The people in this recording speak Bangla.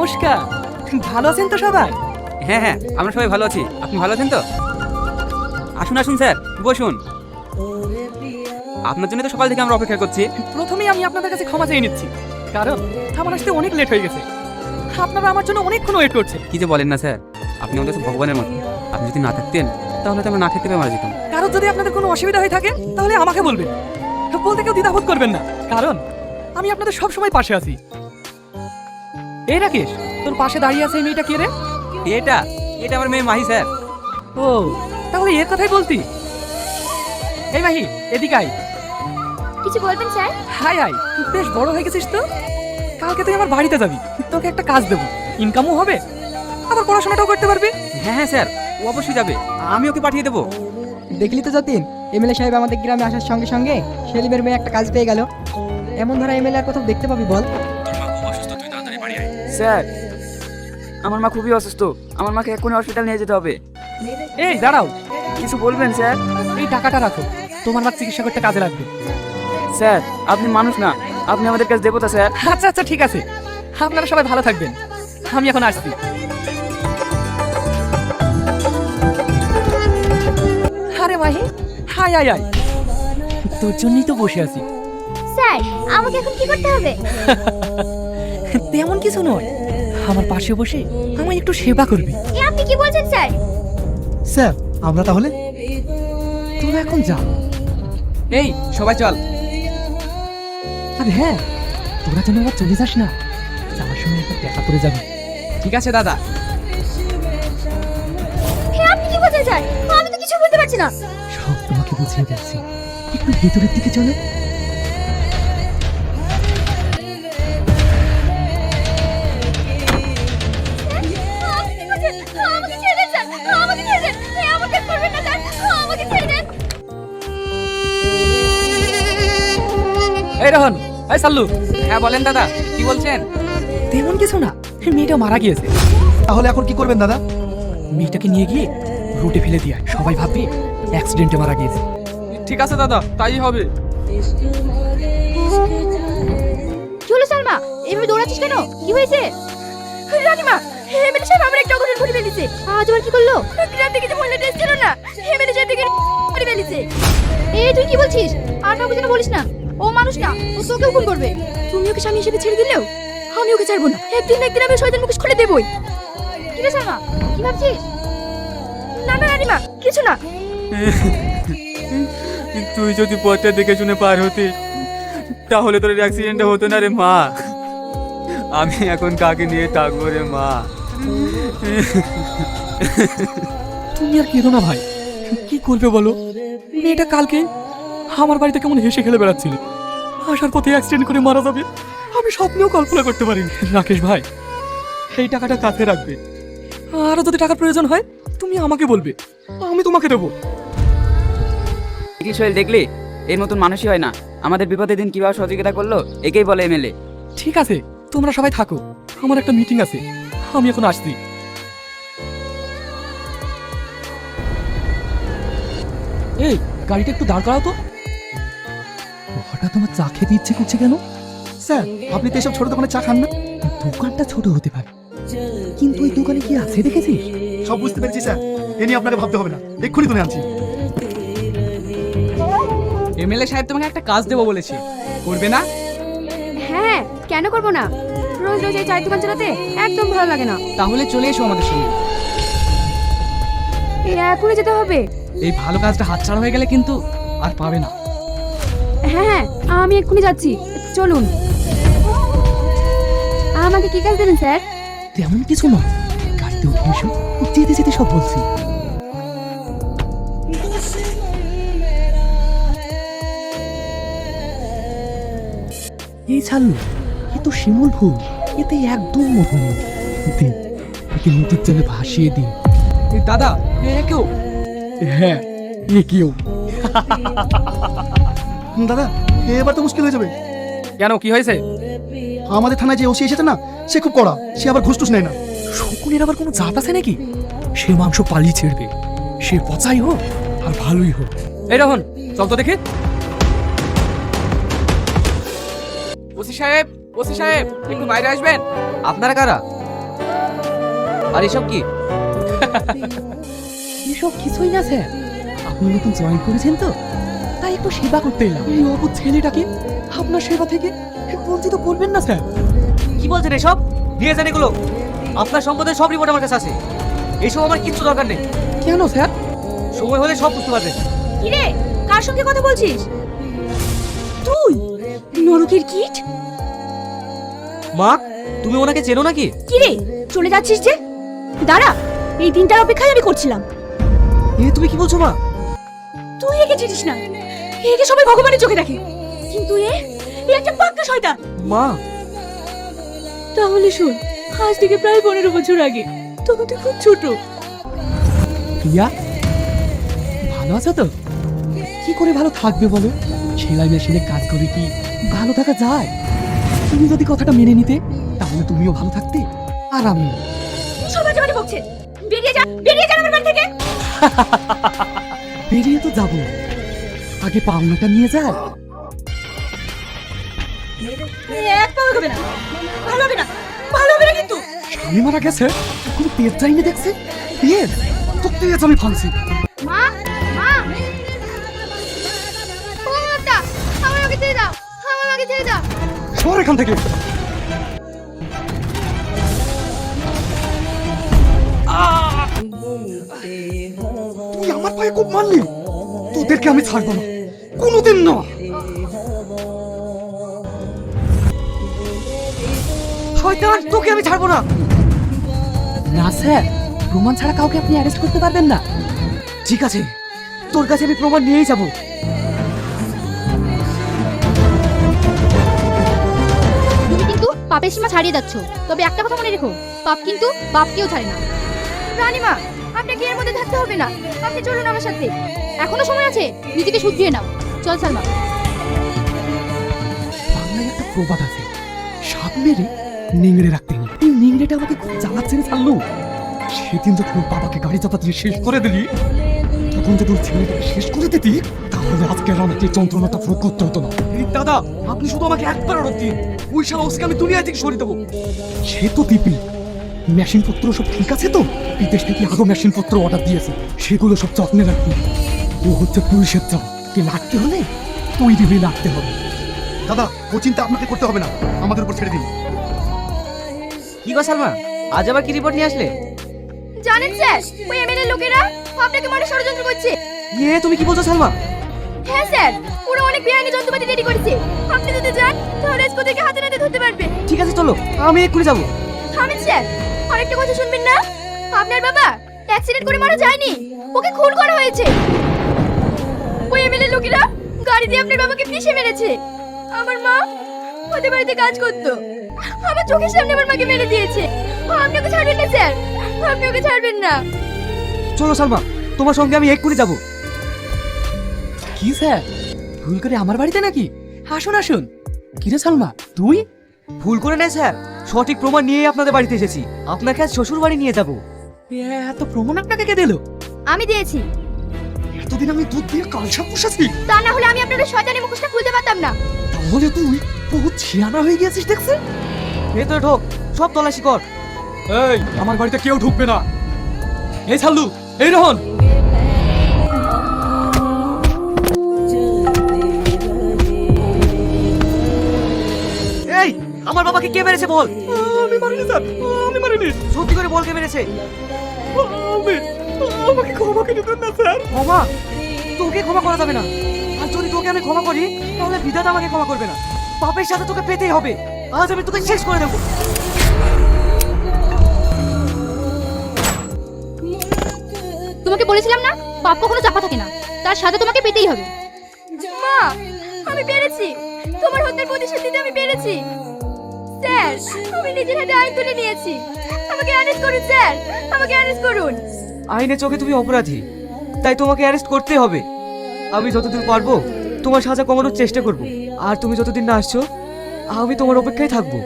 নমস্কার। ভালো আছেন তো সবাই? হ্যাঁ হ্যাঁ, আমরা সবাই ভালো আছি। আপনি ভালো আছেন তো? আসুন আসুন স্যার, বসুন। আপনার জন্য তো সকাল থেকে আমরা অপেক্ষা করছি। প্রথমেই আমি আপনাদের কাছে ক্ষমা চেয়ে নিচ্ছি, কারণ আমার আসতে অনেক লেট হয়ে গেছে। আপনারা আমার জন্য অনেকক্ষণ ওয়েট করছেন। কি যে বলেন না স্যার, আপনি আমাদের কাছে ভগবানের মতো। আপনি যদি না থাকতেন তাহলে তো আমরা না খেতে পেয়ে মারা যেতাম। কারণ যদি আপনাদের কোনো অসুবিধা হয়ে থাকে তাহলে আমাকে বলবেন, বলতে কেউ দ্বিধাবোধ করবেন না, কারণ আমি আপনাদের সব সময় পাশে আছি। এই রাকেশ, তোর পাশে দাঁড়িয়ে আছে এই মেয়েটা কে রে? এটা এটা আমার মেয়ে মাহি স্যার। ও, তাহলে এর কথাই বলতি। এই মাহি, এদিকে আয়। কিছু বলবেন স্যার? হাই হাই, বেশ বড় হয়ে গেছিস তো। কালকে তুই আমার বাড়িতে যাবি, তোকে একটা কাজ দেবো, ইনকামও হবে, আবার পড়াশোনাটাও করতে পারবি। হ্যাঁ হ্যাঁ স্যার, ও অবশ্যই যাবে। আমি ওকে পাঠিয়ে দেবো। দেখলি তো যতীন, এমএলএ সাহেব আমাদের গ্রামে আসার সঙ্গে সঙ্গে সেলিমের মেয়ে একটা কাজ পেয়ে গেল। এমন ধরা এমএলএ আর কোথাও দেখতে পাবি বল? স্যার, আমার মা খুবই অসুস্থ। আমার মাকে এক্ষুনি হসপিটাল নিয়ে যেতে হবে। এই দাঁড়াও, কিছু বলবেন স্যার? এই টাকাটা রাখো, তোমার মা চিকিৎসা করতে কাজে লাগবে। স্যার, আপনি মানুষ না, আপনি আমাদের কাছে দেবতা স্যার। আচ্ছা আচ্ছা, ঠিক আছে, আপনারা সবাই ভালো থাকবেন, আমি এখন আসছি। আরে মাহি, হাই হাই হাই, তোর জন্যই তো বসে আছি। স্যার, আমাকে এখন কি করতে হবে? তেমন কিছু নয়, আমার পাশে বসে আমায় একটু সেবা করবি। এ আপনি কি বলছেন স্যার? স্যার, আমরা তাহলে? তোরা এখন যা। এই সবাই চল। আরে হ্যাঁ, তোরা যেন আবার চলে যাস না, যাওয়ার সময় একটু দেখা করে যাবি। ঠিক আছে দাদা। এ আপনি কি বলছেন স্যার? আমি তো কিছু বুঝতে পারছি না। সব তোমাকে বুঝিয়ে দিচ্ছি, একটু ভেতরের দিকে চলো। আপনি কি বলছেন? আমাকে ছেড়ে দেন স্যার, আমাকে ছেড়ে দেন। এ আমাকে করবেন না স্যার, আমাকে ছেড়ে দেন। এই রহন, এই সাল্লু। হ্যাঁ বলেন দাদা, কি বলছেন? তেমন কিছু না, মেয়েটা মারা গিয়েছে। তাহলে এখন কি করবেন দাদা? মেয়েটাকে নিয়ে গিয়ে রোডে ফেলে দিয়ে আয়। সবাই ভাববে অ্যাক্সিডেন্টে মারা গিয়েছে। ঠিক আছে দাদা, তাই হবে। কি হলো সালমা, এভাবে দৌড়াচ্ছিস কেন? কি হয়েছে? রানীমা, এমএলএ সাহেব আমার একটা অঘটন ঘটে ফেলেছে। আজ আবার কি করলো? গ্রাম থেকে যে মহিলা টেস্ট ছিল না, এমএলএ সাহেব থেকে করে ফেলেছে। এই তুই কি বলছিস? আর কাউকে যেন বলিস না, ও মানুষ না, ও তোকেও খুন করবে। তুমি ওকে স্বামী হিসেবে ছেড়ে দিলেও আমি ওকে ছাড়বো না। একদিন না একদিন আমি শয়তান মুখোশ খুলে দেবই। কি রে সালমা, কি ভাবছিস? না না রানীমা, কিছু না। তুই যদি পথটা দেখে শুনে পার হতিস তাহলে তোর অ্যাক্সিডেন্টটা হতো না রে মা। আমি এখন কাকে নিয়ে থাকবো রে মা? তুমি আর কেঁদো না ভাই, কি করবে বলো? মেয়েটা কালকে আমার বাড়িতে কেমন হেসে খেলে বেড়াচ্ছিল, আসার পথে অ্যাক্সিডেন্ট করে মারা যাবে আমি স্বপ্নেও কল্পনা করতে পারিনি। রাকেশ ভাই, এই টাকাটা কাছে রাখবে, আরও যদি টাকার প্রয়োজন হয় তুমি আমাকে বলবে, আমি তোমাকে দেবো। দেখলি সোহেল, দেখলি এর মতন মানুষই হয় না। আমাদের বিপদের দিন কিভাবে সহযোগিতা করলো, একেই বলে এমএলএ। ঠিক আছে, তোমরা সবাই থাকো, আমার একটা মিটিং আছে, আমি এখন আসছি। এই গাড়িটা একটু দাঁড় করাও তো। হঠাৎ তোমার চা খেতে ইচ্ছে করছে কেন? স্যার, আপনি তো এসব ছোট দোকানে চা খান না? দোকানটা ছোট হতে পারে, কিন্তু ওই দোকানে কি আছে দেখেছিস? সব বুঝতে পেরেছি স্যার, এ নিয়ে আপনাকে ভাবতে হবে না, এক্ষুনি তুলে আনছি। এমএলএ সাহেব তোমাকে একটা কাজ দেবো বলেছে, করবে না? হ্যাঁ, কেন করবো না? রোজ রোজ এই চায়ের দোকান চালাতে একদম ভালো লাগে না। তাহলে চলে এসো আমাদের সঙ্গে। এখনই যেতে হবে? এই ভালো কাজটা হাতছাড়া হয়ে গেলে কিন্তু আর পাবে না। হ্যাঁ হ্যাঁ, আমি এক্ষুনি যাচ্ছি, চলুন। আমাকে কি কাজ দেবেন স্যার? তেমন কিছু নয়, গাড়িতে উঠে এসো, যেতে যেতে সব বলছি। এই ছাড়লো, এ তো শিমুল ফুল, এতে একদম মধু নেই। দে, একে নদীর জলে ভাসিয়ে দিই। দাদা, কেউ? হ্যাঁ, এ কেউ। দাদা, এবার তো মুশকিল হয়ে যাবে। কেন, কি হয়েছে? আমাদের থানায় যে ওসি এসেছে না, সে খুব কড়া, সে আবার ঘুষ টুস নেয় না। শকুনের আবার কোনো জাত আছে নাকি? সে মাংস পালিয়ে ছেড়বে, সে পচাই হোক আর ভালোই হোক। এই রহন, চল তো দেখে। ওসি সাহেব, ওসি সাহেব, একটু বাইরে আসবেন। আপনারা কারা? আর এসব কি? এসব কিছুই না স্যার, আপনি নতুন জয়েন করেছেন তো, তাই একটু সেবা করতে এলাম। এই অবুধ ছেলেটাকে আপনার সেবা থেকে বঞ্চিত করবেন না স্যার। কি বলছেন এসব? নিয়ে যান এগুলো। আপনার সম্পদের সব রিপোর্ট আমার কাছে আছে। এসব আমার কিচ্ছু দরকার নেই। কেন স্যার? সময় হলে সব বুঝতে পারবেন। কি রে, কার সঙ্গে কথা বলছিস তুই? নরকের কীট? মা, তুমি ওনাকে চেনো নাকি? কি রে, চলে যাচ্ছিস যে? দাঁড়া, এই দিনটার অপেক্ষায় আমি করছিলাম। এ তুমি কি বলছো মা? তুই একে চিনিস না, একে সবাই ভগবানের চোখে দেখে, কিন্তু এ একটা পাক্কা শয়তান। মা, তাহলে শোন, আজ থেকে প্রায় 15 বছর আগে, তখন তুই খুব ছোট। প্রিয়া, ভালো আছো তো? কি করে ভালো থাকবে বলো? সেলাই মেশিনে কাজ করে কি ভালো থাকা যায়? তুমি যদি কথাটা মেনে নিতে, তাহলে তুমিও ভালো থাকতে আর আমি। সবাই মানে বকছে, বেরিয়ে যা, বেরিয়ে যা আমার বাড়ি থেকে। বেরিয়ে তো যাবো, আগে পাওনাটা নিয়ে যায়। এক পাও হবে না, ভালো হবে না, ভালো হবে না কিন্তু। স্বামী মারা গেছে, কোনো তেজ যায়নি দেখছে? তেজ তো তেজ আমি ফালছি। মা, মা, ও মাতা, আমার আগে ছেড়ে দাও, আমার আগে ছেড়ে দাও। সর এখান থেকে। তুই আমার পায়ে খুব মারলি, তোদেরকে আমি ছাড়বো না, কোনোদিন না। শয়তান, তোকে আমি ছাড়বো না। না স্যার, প্রমাণ ছাড়া কাউকে আপনি অ্যারেস্ট করতে পারবেন না। ঠিক আছে, তোর কাছে আমি প্রমাণ নিয়েই যাব। তুমি কিন্তু পাপের সীমা ছাড়িয়ে যাচ্ছ। তবে একটা কথা মনে রেখো, পাপ কিন্তু বাপকেও ছাড়ে না। রানীমা, আপনাকে এর মধ্যে থাকতে হবে না, আপনি চলুন আমার সাথে। এখনো সময় আছে, নিজেকে শুধরিয়ে নাও। চল সালমা। বাংলায় একটা প্রবাদ আছে, সাপ মেরে নিংড়ে রাখতে নেই। এই নিংড়েটা আমাকে খুব জ্বালাচ্ছে রে ছাড়লো। সেদিন যখন ওর বাবাকে গাড়ি চাপা দিয়ে শেষ করে দিলি, তখন যদি ওর ছেলেটাকে শেষ করে দিতি, তাহলে আজকে আর আমাকে এই যন্ত্রণাটা ভোগ করতে হতো না। দাদা, আপনি শুধু আমাকে একবার অর্ডার দিন। ওই সাহসকে আমি দুনিয়া থেকে সরিয়ে দেবো। সে তো দিবি, মেশিন পত্র সব ঠিক আছে তো? বিদেশ থেকে আরো মেশিন পত্র অর্ডার দিয়েছে, সেগুলো সব যত্নে রাখবি। ও হচ্ছে পুলিশের জব, কি লাগতে হলে তৈরি হয়ে লাগতে হবে। দাদা, ও চিন্তা আপনাকে করতে হবে না, আমাদের উপর ছেড়ে দিন। কি গো সালমা, আজ আবার কি রিপোর্ট নিয়ে আসলে? জানেন স্যার, ওই এমএলএ লোকেরা আপনাকে মারা ষড়যন্ত্র করছে। তুমি কি বলছো সালমা? হ্যাঁ স্যার, ওরা অনেক বেআইনি যন্ত্রপাতি রেডি করেছে। আপনি যদি যান, তাহলে আজকে ওদেরকে হাতে নাতে ধরতে পারবেন। ঠিক আছে, চলো, আমি এক্ষুনি যাবো। থামেন স্যার, আরেকটা কথা শুনবেন না? আপনার বাবা অ্যাক্সিডেন্ট করে মারা যায়নি, ওকে খুন করা হয়েছে। ওই এমএলএ লোকেরা গাড়ি দিয়ে আপনার বাবাকে পিষে মেরেছে। আমার মা ওদের বাড়িতে কাজ করতো, আমার চোখের সামনে আমার মাকে মেরে দিয়েছে। আপনি ওকে ছাড়বেন না স্যার, আপনি ওকে ছাড়বেন না। চলো সালমা, তোমার সঙ্গে আমি এক্ষুনি যাবো। কি স্যার, ভুল করে আমার বাড়িতে নাকি? আসুন আসুন। কিরে সালমা, তুই? ভুল করে নাই স্যার, সঠিক প্রমাণ নিয়েই আপনাদের বাড়িতে এসেছি। আপনাকে আজ শ্বশুর বাড়ি নিয়ে যাবো। এত প্রমাণ আপনাকে কে দিল? আমি দিয়েছি। এতদিন আমি দুধ দিয়ে কালসা পুষেছি, তা না হলে আমি আপনার ওই শয়তানি মুখোশটা খুলতে পারতাম না। তাহলে তুই বহুত ছিয়ানা হয়ে গেছিস দেখছি। ভেতরে ঢোক, সব তল্লাশি কর। এই, আমার বাড়িতে কেউ ঢুকবে না। এই সাল্লু, এই রোহন, এই, আমার বাবাকে কে মেরেছে বল। আমি মারিনি স্যার, আমি মারিনি। সত্যি করে বল, কে মেরেছে? আমাকে ক্ষমা করে দিন না স্যার। ক্ষমা? তোকে ক্ষমা করা যাবে না। আর যদি তোকে আমি ক্ষমা করি, তাহলে বিধাতা আমাকে ক্ষমা করবে না। পাপের সাথে তোকে পেতেই হবে। আজ আমি তোকে শেষ করে দেবো। তোমাকে বলেছিলাম না, পাপ কখনো চাপা থাকে না, তার সাথে তোমাকে পেতেই হবে। মা, আমি পেরেছি, তোমার হত্যার প্রতিশোধ দিতে আমি পেরেছি। স্যার, আমি নিজের হাতে আইন তুলে নিয়েছি। আমাকে অ্যারেস্ট করুন স্যার, আমাকে অ্যারেস্ট করুন। আইনের চোখে তুমি অপরাধী, তাই তোমাকে অ্যারেস্ট করতেই হবে। আমি যতদূর পারবো তোমার সাজা কমানোর চেষ্টা করব। আর তুমি যতদিন না আসছো, আমি তোমার অপেক্ষায় থাকবো।